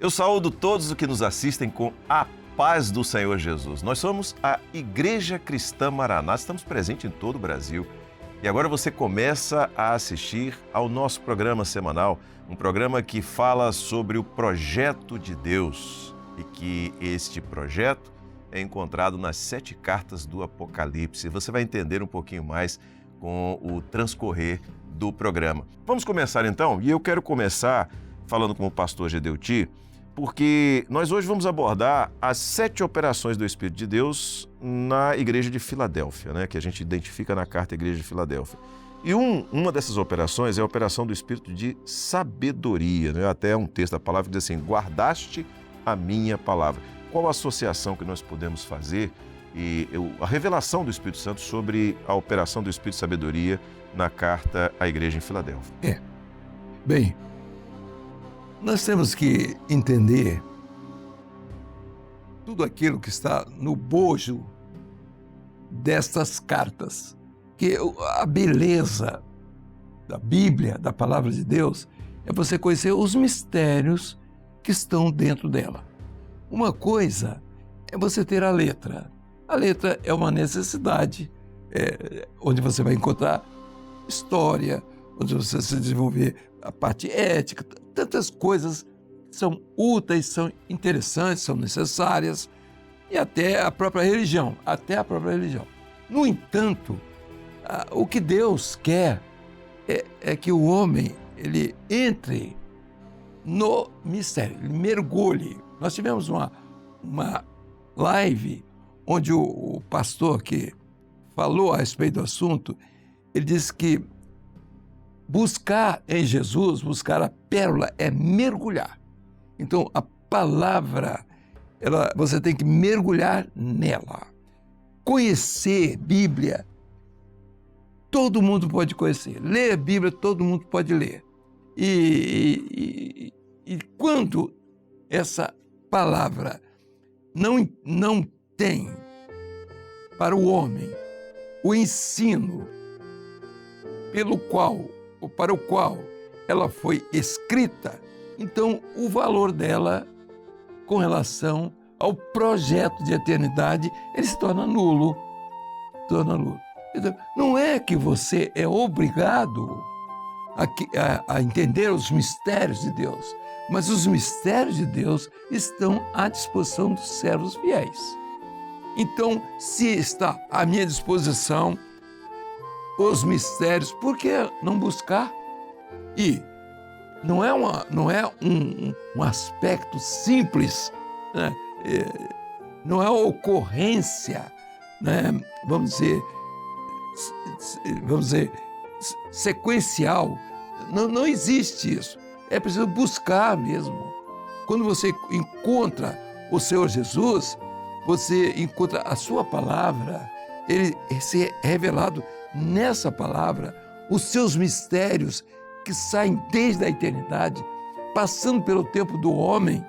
Eu saúdo todos os que nos assistem com a paz do Senhor Jesus. Nós somos a Igreja Cristã Maraná, estamos presentes em todo o Brasil. E agora você começa a assistir ao nosso programa semanal, um programa que fala sobre o projeto de Deus e que este projeto é encontrado nas 7 cartas do Apocalipse. Você vai entender um pouquinho mais com o transcorrer do programa. Vamos começar então? E eu quero começar falando com o pastor Gedeuti, porque nós hoje vamos abordar as 7 operações do Espírito de Deus na Igreja de Filadélfia, né? Que a gente identifica na carta Igreja de Filadélfia. E uma dessas operações é a operação do Espírito de sabedoria, né? Até um texto da palavra que diz assim: guardaste a minha palavra. Qual a associação que nós podemos fazer e a revelação do Espírito Santo sobre a operação do Espírito de sabedoria na carta à Igreja em Filadélfia? Bem, nós temos que entender tudo aquilo que está no bojo destas cartas, que a beleza da Bíblia, da Palavra de Deus, é você conhecer os mistérios que estão dentro dela. Uma coisa é você ter a letra. A letra é uma necessidade, onde você vai encontrar história, onde você vai desenvolver a parte ética, tantas coisas são úteis, são interessantes, são necessárias, e até a própria religião, No entanto, o que Deus quer é que o homem ele entre no mistério, ele mergulhe. Nós tivemos uma live onde o pastor que falou a respeito do assunto, ele disse que buscar em Jesus, buscar a pérola é mergulhar. Então, a palavra, você tem que mergulhar nela. Conhecer Bíblia, todo mundo pode conhecer. Ler a Bíblia, todo mundo pode ler. E quando essa palavra não tem para o homem o ensino para o qual ela foi escrita, então o valor dela com relação ao projeto de eternidade, ele se torna nulo. Então, não é que você é obrigado a entender os mistérios de Deus, mas os mistérios de Deus estão à disposição dos servos fiéis. Então, se está à minha disposição os mistérios, por que não buscar? E não é um aspecto simples, né? Não é uma ocorrência, né? Vamos dizer, sequencial. Não existe isso. É preciso buscar mesmo. Quando você encontra o Senhor Jesus, você encontra a sua palavra, ele se é revelado nessa palavra, os seus mistérios que saem desde a eternidade, passando pelo tempo do homem,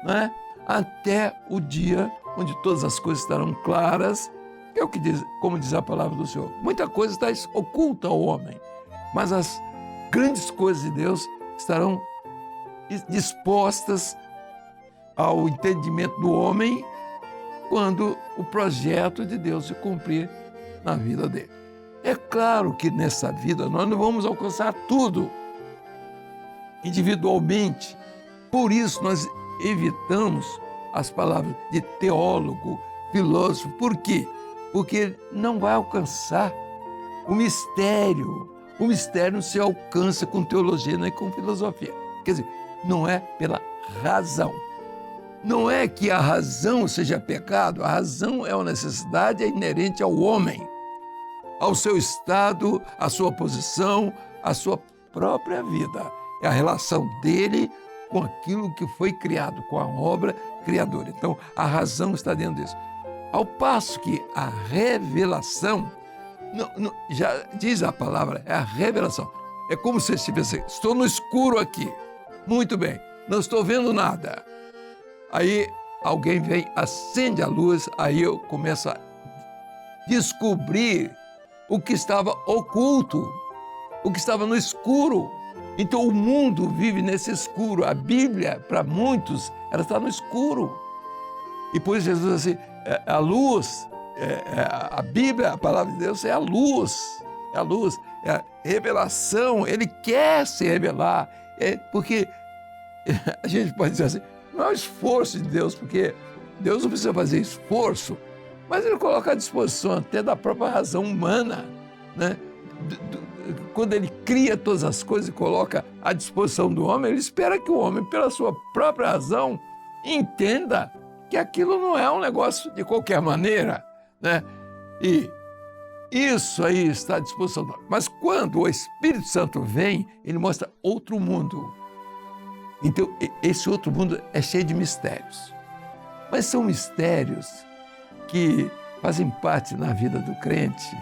né, até o dia onde todas as coisas estarão claras, que é o que diz, como diz a palavra do Senhor. Muita coisa está oculta ao homem, mas as grandes coisas de Deus estarão dispostas ao entendimento do homem quando o projeto de Deus se cumprir na vida dele. É claro que nessa vida nós não vamos alcançar tudo individualmente. Por isso nós evitamos as palavras de teólogo, filósofo. Por quê? Porque não vai alcançar o mistério. O mistério não se alcança com teologia nem com filosofia. Quer dizer, não é pela razão. Não é que a razão seja pecado, a razão é uma necessidade inerente ao homem, ao seu estado, à sua posição, à sua própria vida. É a relação dele com aquilo que foi criado, com a obra criadora. Então, a razão está dentro disso. Ao passo que a revelação, já diz a palavra, é a revelação. É como se estivesse, estou no escuro aqui. Muito bem, não estou vendo nada. Aí alguém vem, acende a luz, aí eu começo a descobrir o que estava oculto, o que estava no escuro. Então o mundo vive nesse escuro. A Bíblia, para muitos, ela está no escuro. E por isso Jesus assim, a luz, a Bíblia, a palavra de Deus é a luz, é a revelação. Ele quer se revelar, porque a gente pode dizer assim, não é o esforço de Deus, porque Deus não precisa fazer esforço, mas Ele coloca à disposição até da própria razão humana, né? Quando Ele cria todas as coisas e coloca à disposição do homem, Ele espera que o homem, pela sua própria razão, entenda que aquilo não é um negócio de qualquer maneira, né? E isso aí está à disposição. Mas quando o Espírito Santo vem, ele mostra outro mundo. Então, esse outro mundo é cheio de mistérios. Mas são mistérios que fazem parte na vida do crente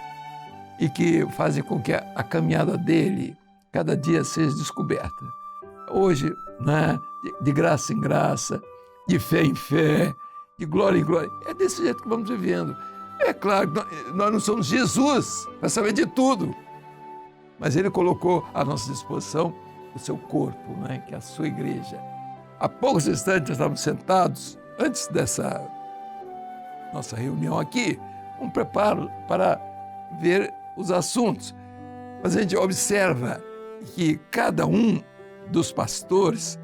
e que fazem com que a caminhada dele cada dia seja descoberta. Hoje, né, de graça em graça, de fé em fé, de glória em glória. É desse jeito que vamos vivendo. É claro que nós não somos Jesus para saber de tudo, mas Ele colocou à nossa disposição o seu corpo, né, que é a sua igreja. Há poucos instantes estávamos sentados, antes dessa nossa reunião aqui, um preparo para ver os assuntos. Mas a gente observa que cada um dos pastores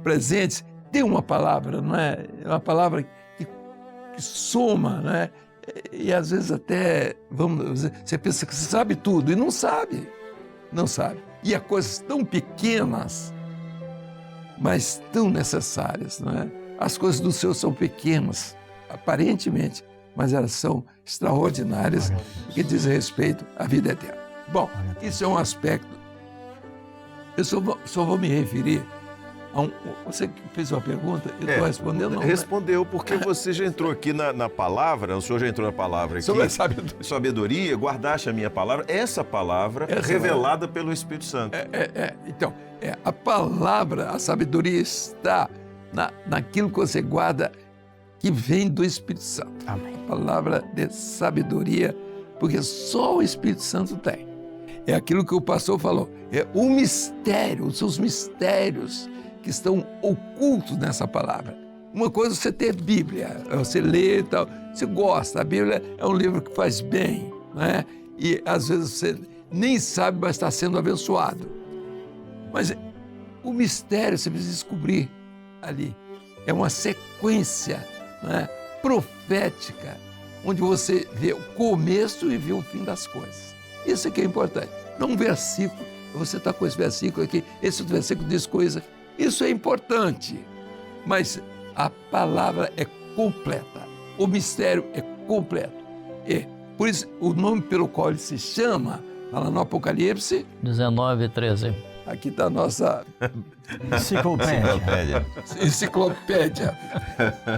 presentes tem uma palavra, não é? Uma palavra que soma, não é? E às vezes até, vamos dizer, você pensa que você sabe tudo e não sabe. E há coisas tão pequenas, mas tão necessárias, não é? As coisas do Senhor são pequenas, aparentemente, mas elas são extraordinárias que dizem respeito à vida eterna. Bom, isso é um aspecto. Eu só vou me referir a você que fez uma pergunta, eu estou respondendo. Não, respondeu, porque você já entrou aqui na palavra, o senhor já entrou na palavra aqui. Sobre a sabedoria, guardaste a minha palavra, essa palavra revelada pelo Espírito Santo. Então, a palavra, a sabedoria está naquilo que você guarda, que vem do Espírito Santo. Amém. A palavra de sabedoria, porque só o Espírito Santo tem. É aquilo que o pastor falou, é o mistério, os mistérios que estão ocultos nessa palavra. Uma coisa é você ter Bíblia, você lê e tal, você gosta, a Bíblia é um livro que faz bem, né? E às vezes você nem sabe, mas está sendo abençoado. Mas o mistério você precisa descobrir ali. É uma sequência, né, profética, onde você vê o começo e vê o fim das coisas. Isso é que é importante. Não um versículo, você está com esse versículo aqui, esse versículo diz coisa. Isso é importante, mas a palavra é completa, o mistério é completo. Por isso, o nome pelo qual ele se chama, lá no Apocalipse 19:13. Aqui está a nossa enciclopédia.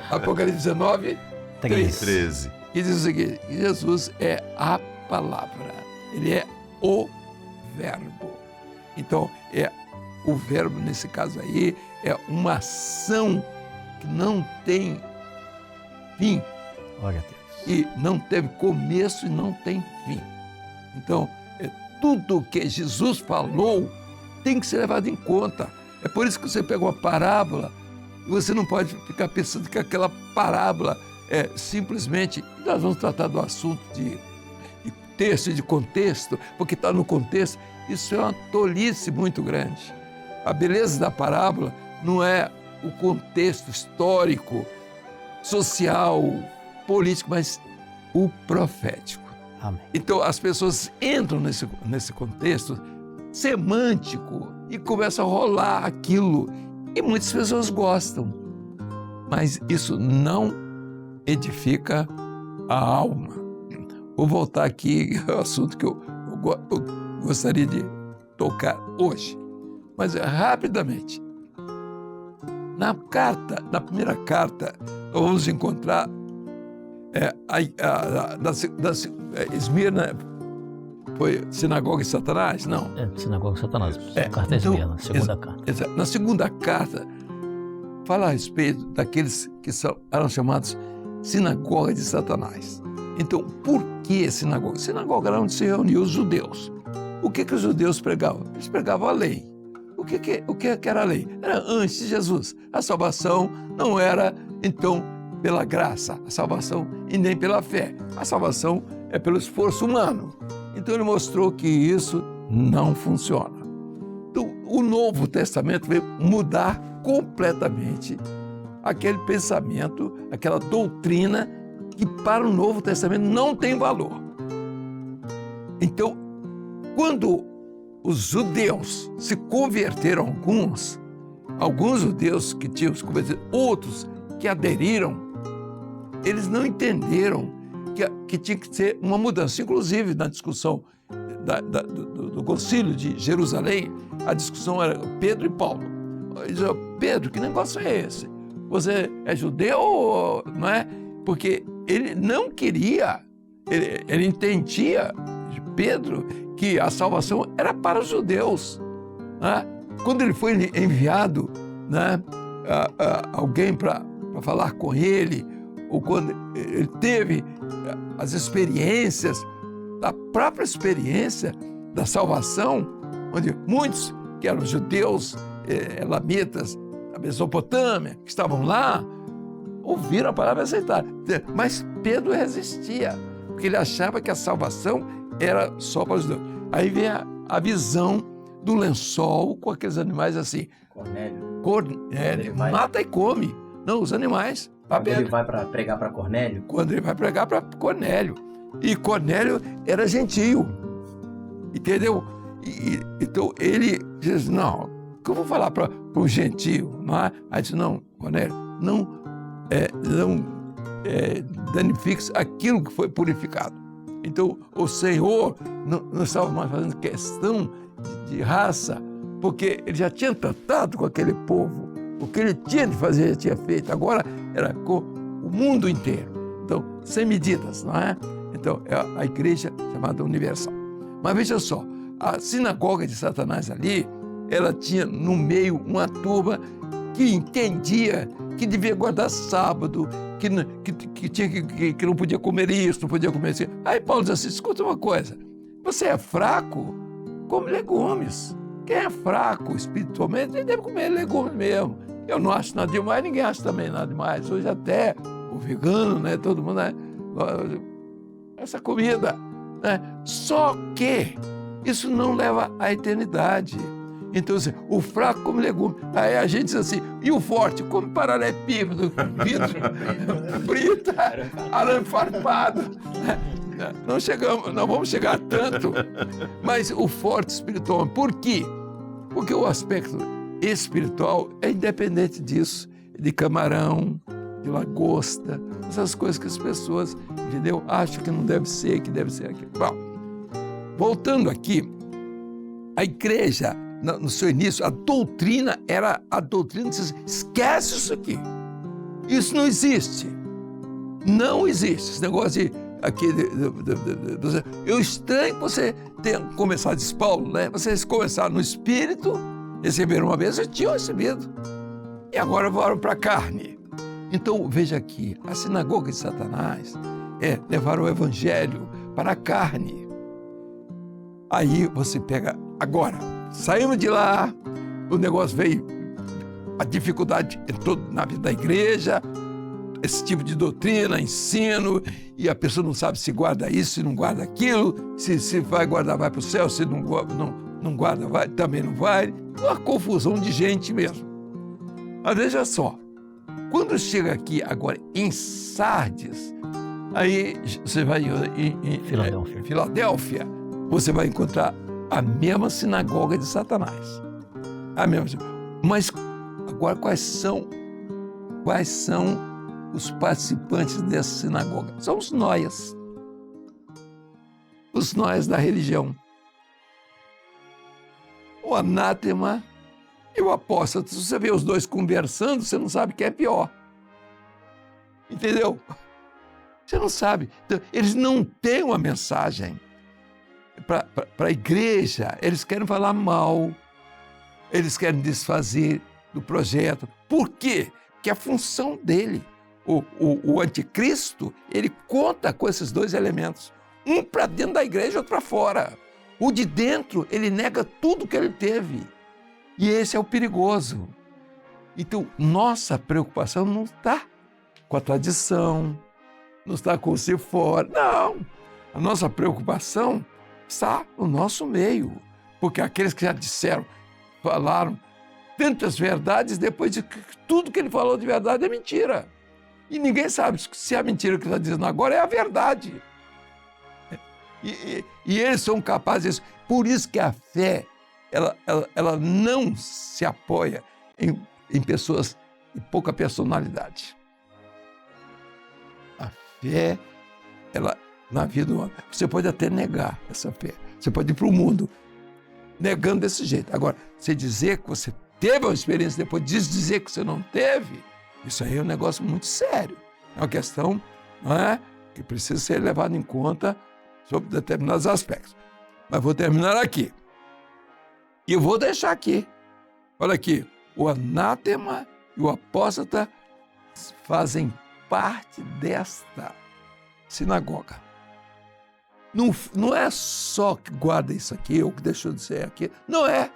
Apocalipse 19:13. E diz o seguinte: Jesus é a palavra, ele é o verbo. Então, o verbo, nesse caso aí, é uma ação que não tem fim. Glória a Deus. E não teve começo e não tem fim. Então, tudo que Jesus falou tem que ser levado em conta. É por isso que você pega uma parábola e você não pode ficar pensando que aquela parábola é simplesmente... Nós vamos tratar do assunto de texto e de contexto, porque está no contexto. Isso é uma tolice muito grande. A beleza da parábola não é o contexto histórico, social, político, mas o profético. Amém. Então as pessoas entram nesse contexto semântico e começam a rolar aquilo. E muitas pessoas gostam, mas isso não edifica a alma. Vou voltar aqui ao assunto que eu gostaria de tocar hoje. Mas esmir na primeira carta, nós vamos encontrar Esmirna foi sinagoga de Satanás? Não. Sinagoga de Satanás. Carta Esmirna, segunda carta. Na segunda carta, fala a respeito daqueles que eram chamados sinagoga de Satanás. Então, por que sinagoga? Sinagoga era onde se reuniam os judeus. O que os judeus pregavam? Eles pregavam a lei. O que era a lei? Era antes de Jesus. A salvação não era, então, pela graça, a salvação e nem pela fé. A salvação é pelo esforço humano. Então ele mostrou que isso não funciona. Então o Novo Testamento veio mudar completamente aquele pensamento, aquela doutrina que para o Novo Testamento não tem valor. Então, quando os judeus se converteram, alguns judeus que tinham se convertido, outros que aderiram, eles não entenderam que tinha que ser uma mudança. Inclusive, na discussão do Concílio de Jerusalém, a discussão era Pedro e Paulo. Eles diziam, Pedro, que negócio é esse? Você é judeu, não é? Porque ele não queria, ele entendia, Pedro, que a salvação era para os judeus. Né? Quando ele foi enviado, né, alguém para falar com ele, ou quando ele teve as experiências, a própria experiência da salvação, onde muitos que eram judeus, elamitas, da Mesopotâmia, que estavam lá, ouviram a palavra e aceitaram. Mas Pedro resistia, porque ele achava que a salvação era só para os judeus. Aí vem a visão do lençol com aqueles animais assim. Cornélio. Mata e come. Não, os animais. Quando ele vai para pregar para Cornélio? Quando ele vai pregar para Cornélio. E Cornélio era gentio. Entendeu? Então ele diz, não, o que eu vou falar para o gentio? Não é? Aí disse, não, Cornélio, não danifique aquilo que foi purificado. Então o Senhor não estava mais fazendo questão de raça, porque ele já tinha tratado com aquele povo. O que ele tinha de fazer, ele tinha feito. Agora era com o mundo inteiro. Então, sem medidas, não é? Então, é a igreja chamada universal. Mas veja só, a sinagoga de Satanás ali, ela tinha no meio uma turma que entendia que devia guardar sábado, que não podia comer isso, não podia comer isso. Aí Paulo diz assim, escuta uma coisa, você é fraco, come legumes. Quem é fraco espiritualmente, ele deve comer legumes mesmo. Eu não acho nada demais, ninguém acha também nada demais. Hoje até o vegano, né, todo mundo, né, essa comida, né? Só que isso não leva à eternidade. Então, assim, o fraco come legume. Aí a gente diz assim, e o forte come paralelepípedo, vidro, brita, arame farpado. Não vamos chegar a tanto, mas o forte espiritual. Por quê? Porque o aspecto espiritual é independente disso, de camarão, de lagosta, essas coisas que as pessoas, entendeu, acham que não deve ser, que deve ser aquilo. Bom, voltando aqui, a igreja, no seu início, a doutrina era a doutrina de dizer, esquece isso aqui. Isso não existe. Não existe. Esse negócio aqui eu estranho que você tenha começado, diz Paulo, né? Vocês começaram no espírito, receberam uma vez, já tinham recebido. E agora vão para a carne. Então, veja aqui, a sinagoga de Satanás levar o evangelho para a carne. Aí você pega, agora, saímos de lá, o negócio veio, a dificuldade entrou na vida da igreja, esse tipo de doutrina, ensino, e a pessoa não sabe se guarda isso, se não guarda aquilo, se vai guardar, vai para o céu, se não guarda, vai, também não vai. Uma confusão de gente mesmo. Mas veja só, quando chega aqui agora em Sardes, aí você vai em Filadélfia, você vai encontrar a mesma sinagoga de Satanás. A mesma. Mas agora quais são os participantes dessa sinagoga? São os nóias. Os nóias da religião. O anátema e o apóstolo. Se você vê os dois conversando, você não sabe o que é pior. Entendeu? Você não sabe. Então, eles não têm uma mensagem para a igreja. Eles querem falar mal. Eles querem desfazer do projeto. Por quê? Porque a função dele, o anticristo, ele conta com esses dois elementos. Um para dentro da igreja, outro para fora. O de dentro, ele nega tudo que ele teve. E esse é o perigoso. Então, nossa preocupação não está com a tradição, não está com o ser fora. Não! A nossa preocupação está no nosso meio. Porque aqueles que já disseram, falaram tantas verdades, depois de que tudo que ele falou de verdade é mentira. E ninguém sabe se a mentira que ele está dizendo agora é a verdade. E eles são capazes disso. Por isso que a fé, ela não se apoia em pessoas de pouca personalidade. A fé, ela, na vida do homem, você pode até negar essa fé. Você pode ir para o mundo negando desse jeito. Agora, você dizer que você teve uma experiência, depois dizer que você não teve, isso aí é um negócio muito sério. É uma questão, não é, que precisa ser levada em conta sobre determinados aspectos. Mas vou terminar aqui. E eu vou deixar aqui. Olha aqui. O anátema e o apóstata fazem parte desta sinagoga. Não é só que guarda isso aqui ou que deixou de ser aqui. Não é.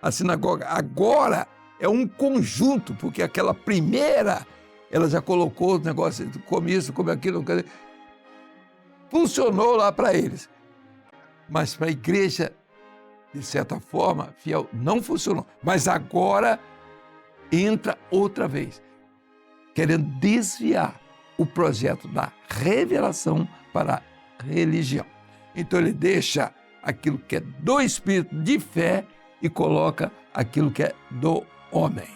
A sinagoga agora é um conjunto, porque aquela primeira, ela já colocou o negócio, come isso, come aquilo. Funcionou lá para eles. Mas para a igreja, de certa forma, fiel, não funcionou. Mas agora entra outra vez, querendo desviar o projeto da revelação para a religião. Então ele deixa aquilo que é do espírito de fé e coloca aquilo que é do homem,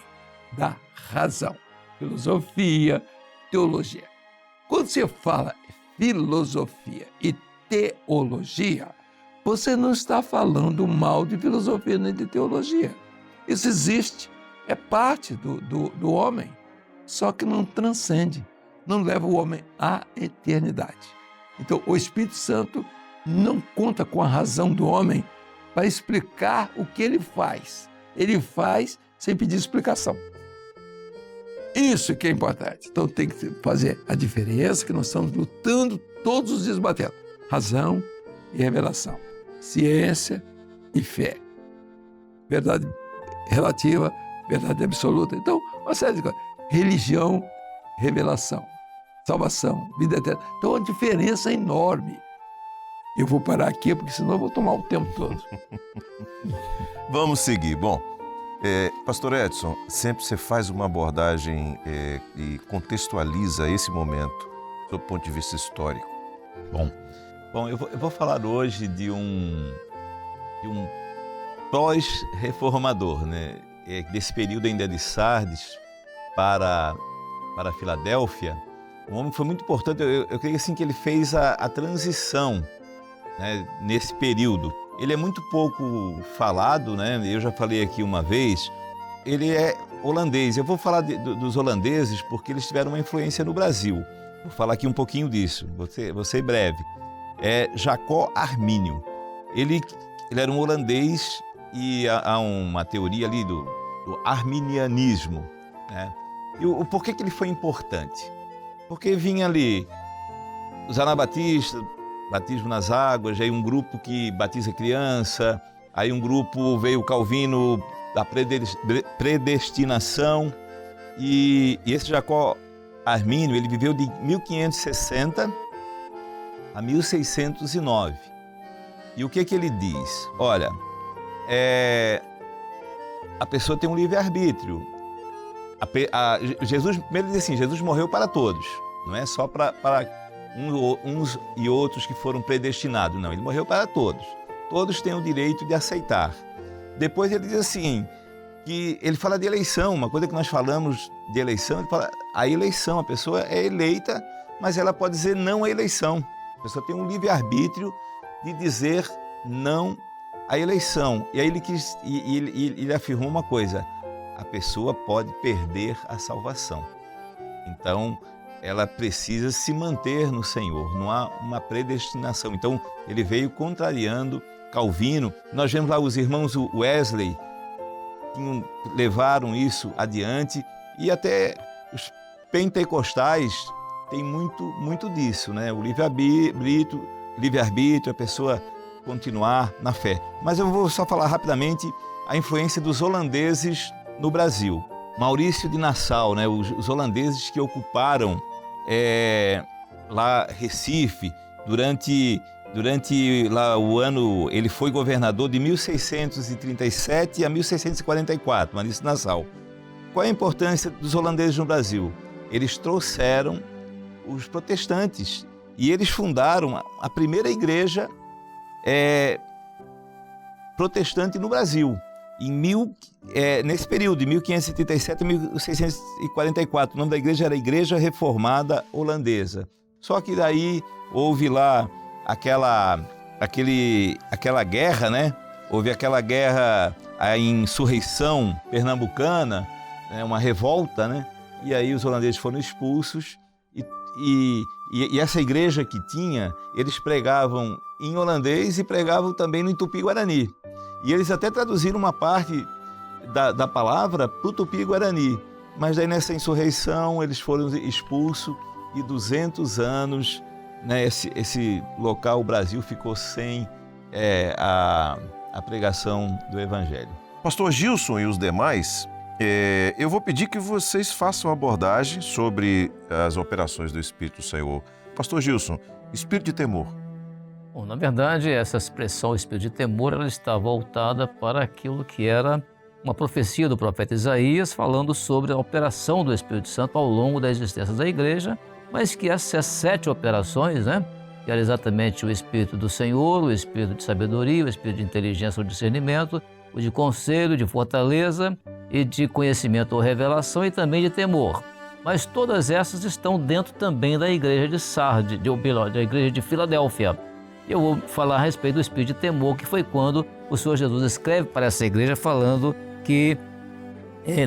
da razão. Filosofia, teologia. Quando você fala filosofia e teologia, você não está falando mal de filosofia nem de teologia. Isso existe, é parte do homem, só que não transcende, não leva o homem à eternidade. Então, o Espírito Santo não conta com a razão do homem para explicar o que ele faz. Ele faz sem pedir explicação. Isso que é importante. Então tem que fazer a diferença que nós estamos lutando todos os dias batendo. Razão e revelação. Ciência e fé. Verdade relativa, verdade absoluta. Então, uma série de coisas. Religião, revelação. Salvação, vida eterna. Então, a diferença é enorme. Eu vou parar aqui, porque senão eu vou tomar o tempo todo. Vamos seguir. Bom, Pastor Edson, sempre você faz uma abordagem e contextualiza esse momento do ponto de vista histórico. Bom, eu vou falar hoje de um pós-reformador, né? Desse período ainda de Sardes para Filadélfia. Um homem que foi muito importante, eu creio assim que ele fez a transição, né, nesse período. Ele é muito pouco falado, né? Eu já falei aqui uma vez, ele é holandês. Eu vou falar dos holandeses porque eles tiveram uma influência no Brasil. Vou falar aqui um pouquinho disso, vou ser breve. É Jacó Armínio. Ele era um holandês e há uma teoria ali do arminianismo, né? E por que ele foi importante? Porque vinha ali os anabatistas, batismo nas águas, aí um grupo que batiza criança, aí um grupo veio o Calvino da predestinação, e esse Jacó Armínio, ele viveu de 1560 a 1609. E o que ele diz? Olha, a pessoa tem um livre-arbítrio. Jesus, primeiro diz assim, Jesus morreu para todos, não é só para uns e outros que foram predestinados, não, ele morreu para todos. Todos têm o direito de aceitar. Depois ele diz assim, que ele fala de eleição, uma coisa que nós falamos de eleição, ele fala a eleição, a pessoa é eleita, mas ela pode dizer não à eleição. A pessoa tem um livre-arbítrio de dizer não à eleição. E aí ele afirmou uma coisa, a pessoa pode perder a salvação. Então, ela precisa se manter no Senhor, não há uma predestinação. Então, ele veio contrariando Calvino. Nós vemos lá os irmãos Wesley, que levaram isso adiante, e até os pentecostais têm muito disso, né? O livre-arbítrio, a pessoa continuar na fé. Mas eu vou só falar rapidamente a influência dos holandeses no Brasil. Maurício de Nassau, né, os holandeses que ocuparam lá Recife durante lá o ano, ele foi governador de 1637 a 1644, Maurício de Nassau. Qual é a importância dos holandeses no Brasil? Eles trouxeram os protestantes e eles fundaram a primeira igreja protestante no Brasil, nesse período, de 1537 a 1644. O nome da igreja era Igreja Reformada Holandesa. Só que daí houve lá aquela guerra, né? Houve aquela guerra, a insurreição pernambucana, né? Uma revolta, né? E aí os holandeses foram expulsos e essa igreja que tinha, eles pregavam em holandês e pregavam também no Tupi-Guarani. E eles até traduziram uma parte da palavra para o Tupi-Guarani. Mas daí nessa insurreição eles foram expulsos e 200 anos, né, esse local, o Brasil, ficou sem a pregação do Evangelho. Pastor Gilson e os demais, eu vou pedir que vocês façam abordagem sobre as operações do Espírito do Senhor. Pastor Gilson, espírito de temor. Bom, na verdade, essa expressão espírito de temor, ela está voltada para aquilo que era uma profecia do profeta Isaías, falando sobre a operação do Espírito Santo ao longo da existência da igreja, mas que essas 7 operações, né, que era exatamente o Espírito do Senhor, o Espírito de sabedoria, o Espírito de inteligência ou discernimento, o de conselho, de fortaleza e de conhecimento ou revelação e também de temor. Mas todas essas estão dentro também da igreja de Sardes, da igreja de Filadélfia. Eu vou falar a respeito do espírito de temor, que foi quando o Senhor Jesus escreve para essa igreja falando que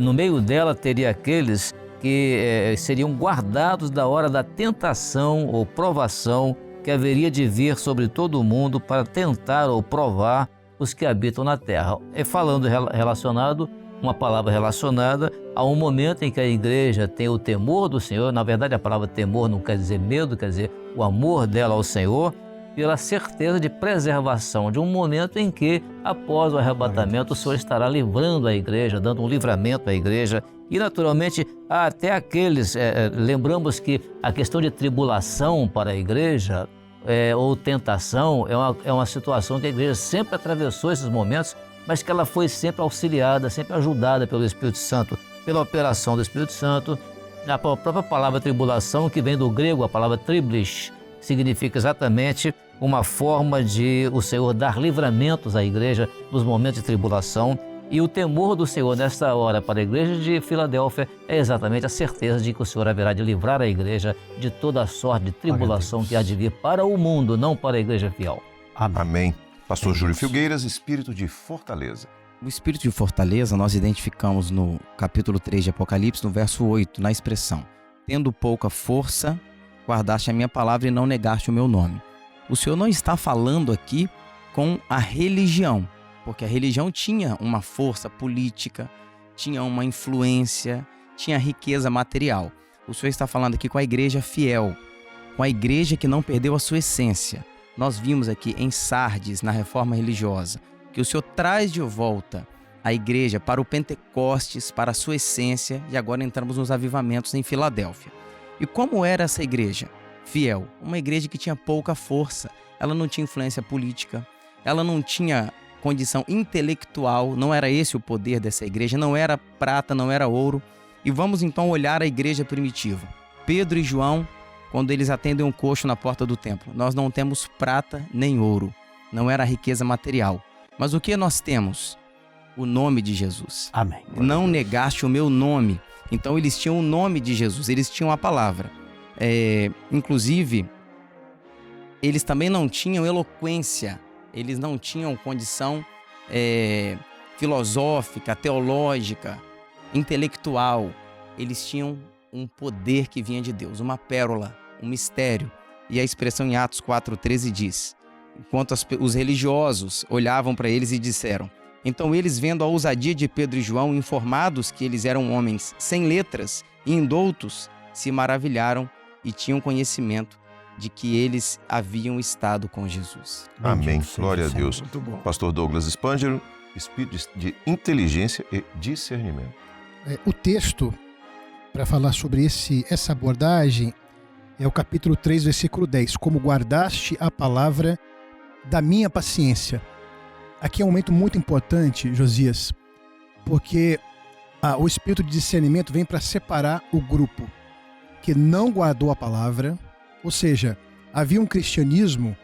no meio dela teria aqueles que seriam guardados da hora da tentação ou provação que haveria de vir sobre todo o mundo para tentar ou provar os que habitam na terra. Falando relacionado, uma palavra relacionada a um momento em que a igreja tem o temor do Senhor. Na verdade, a palavra temor não quer dizer medo, quer dizer o amor dela ao Senhor, pela certeza de preservação de um momento em que, após o arrebatamento, o Senhor estará livrando a igreja, dando um livramento à igreja. E, naturalmente, até aqueles, lembramos que a questão de tribulação para a igreja ou tentação é uma situação que a igreja sempre atravessou esses momentos, mas que ela foi sempre auxiliada, sempre ajudada pelo Espírito Santo, pela operação do Espírito Santo. A própria palavra tribulação, que vem do grego, a palavra triblis, significa exatamente uma forma de o Senhor dar livramentos à igreja nos momentos de tribulação. E o temor do Senhor nesta hora para a igreja de Filadélfia é exatamente a certeza de que o Senhor haverá de livrar a igreja de toda a sorte de tribulação que há de vir para o mundo, não para a igreja fiel. Amém. Pastor Júlio Filgueiras, espírito de fortaleza. O espírito de fortaleza nós identificamos no capítulo 3 de Apocalipse, no verso 8, na expressão: tendo pouca força, guardaste a minha palavra e não negaste o meu nome. O Senhor não está falando aqui com a religião, porque a religião tinha uma força política, tinha uma influência, tinha riqueza material. O Senhor está falando aqui com a igreja fiel, com a igreja que não perdeu a sua essência. Nós vimos aqui em Sardes, na reforma religiosa, que o Senhor traz de volta a igreja para o Pentecostes, para a sua essência, e agora entramos nos avivamentos em Filadélfia. E como era essa igreja? Fiel. Uma igreja que tinha pouca força, ela não tinha influência política, ela não tinha condição intelectual, não era esse o poder dessa igreja, não era prata, não era ouro. E vamos então olhar a igreja primitiva. Pedro e João, quando eles atendem um coxo na porta do templo, nós não temos prata nem ouro, não era riqueza material. Mas o que nós temos? O nome de Jesus. Amém. Não negaste o meu nome. Então eles tinham o nome de Jesus, eles tinham a palavra. Inclusive, eles também não tinham eloquência, eles não tinham condição filosófica, teológica, intelectual. Eles tinham um poder que vinha de Deus, uma pérola, um mistério. E a expressão em Atos 4,13 diz: enquanto os religiosos olhavam para eles e disseram, então eles, vendo a ousadia de Pedro e João, informados que eles eram homens sem letras e indoutos, se maravilharam e tinham conhecimento de que eles haviam estado com Jesus. Amém. Glória a Deus. Muito bom. Pastor Douglas Spangero, espírito de inteligência e discernimento. O texto, para falar sobre essa abordagem, é o capítulo 3, versículo 10. Como guardaste a palavra da minha paciência. Aqui é um momento muito importante, Josias, porque o espírito de discernimento vem para separar o grupo que não guardou a palavra, ou seja, havia um cristianismo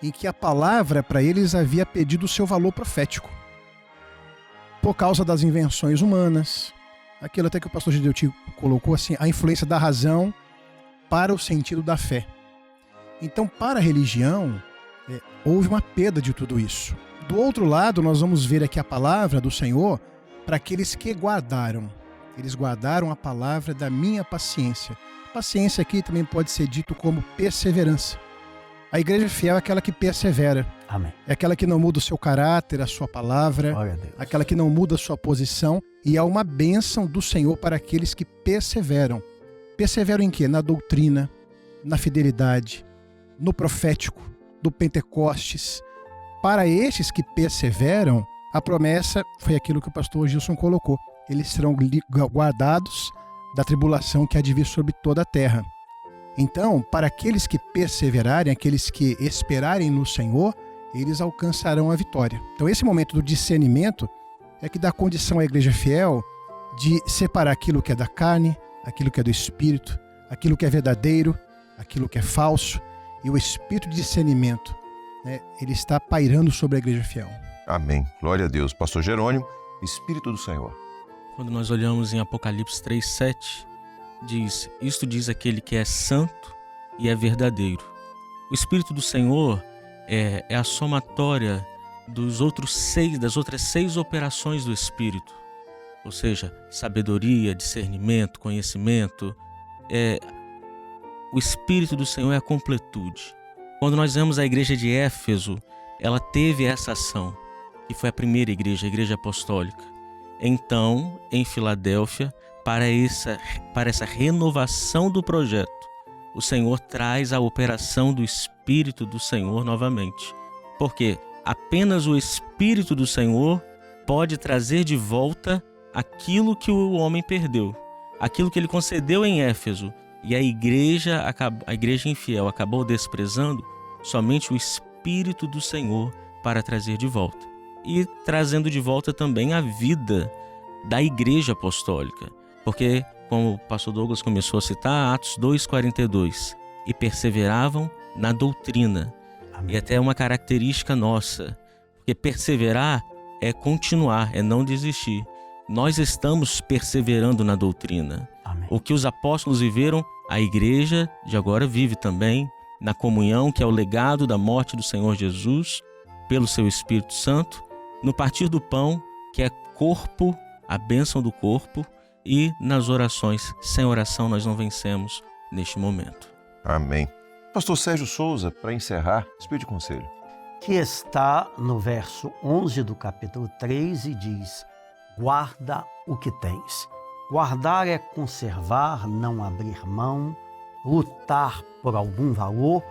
em que a palavra para eles havia perdido o seu valor profético, por causa das invenções humanas, aquilo até que o pastor Gideuti colocou assim, a influência da razão para o sentido da fé. Então, para a religião, houve uma perda de tudo isso. Do outro lado, nós vamos ver aqui a palavra do Senhor para aqueles que guardaram. Eles guardaram a palavra da minha paciência. Paciência aqui também pode ser dito como perseverança. A igreja fiel é aquela que persevera. Amém. É aquela que não muda o seu caráter, a sua palavra. Glória a Deus. Aquela que não muda a sua posição. E há uma bênção do Senhor para aqueles que perseveram. Perseveram em quê? Na doutrina, na fidelidade, no profético, do Pentecostes. Para estes que perseveram, a promessa foi aquilo que o pastor Gilson colocou. Eles serão guardados da tribulação que há de vir sobre toda a terra. Então, para aqueles que perseverarem, aqueles que esperarem no Senhor, eles alcançarão a vitória. Então, esse momento do discernimento é que dá condição à igreja fiel de separar aquilo que é da carne, aquilo que é do espírito, aquilo que é verdadeiro, aquilo que é falso. E o espírito de discernimento, ele está pairando sobre a igreja fiel. Amém. Glória a Deus. Pastor Jerônimo, Espírito do Senhor. Quando nós olhamos em Apocalipse 3:7, diz: isto diz aquele que é santo e é verdadeiro. O Espírito do Senhor é a somatória das outras 6 operações do Espírito. Ou seja, sabedoria, discernimento, conhecimento. O Espírito do Senhor é a completude. Quando nós vemos a igreja de Éfeso, ela teve essa ação, que foi a primeira igreja, a igreja apostólica. Então, em Filadélfia, para essa renovação do projeto, o Senhor traz a operação do Espírito do Senhor novamente. Porque apenas o Espírito do Senhor pode trazer de volta aquilo que o homem perdeu, aquilo que ele concedeu em Éfeso. E a igreja infiel acabou desprezando somente o Espírito do Senhor para trazer de volta. E trazendo de volta também a vida da igreja apostólica. Porque, como o pastor Douglas começou a citar, Atos 2:42, e perseveravam na doutrina. Amém. E até é uma característica nossa, porque perseverar é continuar, é não desistir. Nós estamos perseverando na doutrina. Amém. O que os apóstolos viveram, a igreja de agora vive também na comunhão, que é o legado da morte do Senhor Jesus, pelo seu Espírito Santo, no partir do pão, que é corpo, a bênção do corpo, e nas orações. Sem oração nós não vencemos neste momento. Amém. Pastor Sérgio Souza, para encerrar, Espírito de Conselho. Que está no verso 11 do capítulo 3 e diz: guarda o que tens. Guardar é conservar, não abrir mão, lutar por algum valor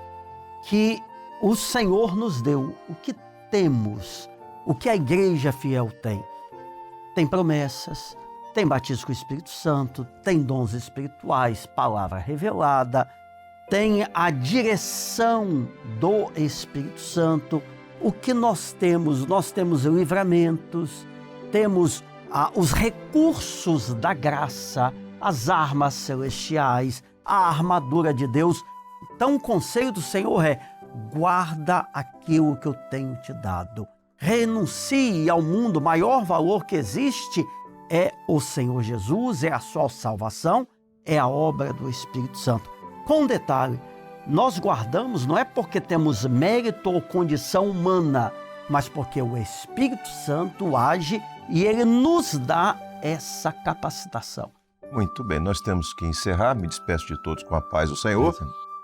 que o Senhor nos deu. O que temos, o que a igreja fiel tem. Tem promessas, tem batismo com o Espírito Santo, tem dons espirituais, palavra revelada, tem a direção do Espírito Santo. O que nós temos livramentos, temos os recursos da graça, as armas celestiais, a armadura de Deus. Então o conselho do Senhor é: guarda aquilo que eu tenho te dado. Renuncie ao mundo. O maior valor que existe é o Senhor Jesus, é a sua salvação, é a obra do Espírito Santo. Com um detalhe, nós guardamos não é porque temos mérito ou condição humana, mas porque o Espírito Santo age e ele nos dá essa capacitação. Muito bem, nós temos que encerrar. Me despeço de todos com a paz do Senhor.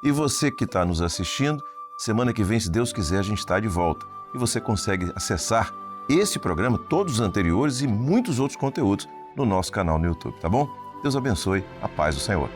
E você que está nos assistindo, semana que vem, se Deus quiser, a gente está de volta. E você consegue acessar esse programa, todos os anteriores e muitos outros conteúdos no nosso canal no YouTube, tá bom? Deus abençoe, a paz do Senhor.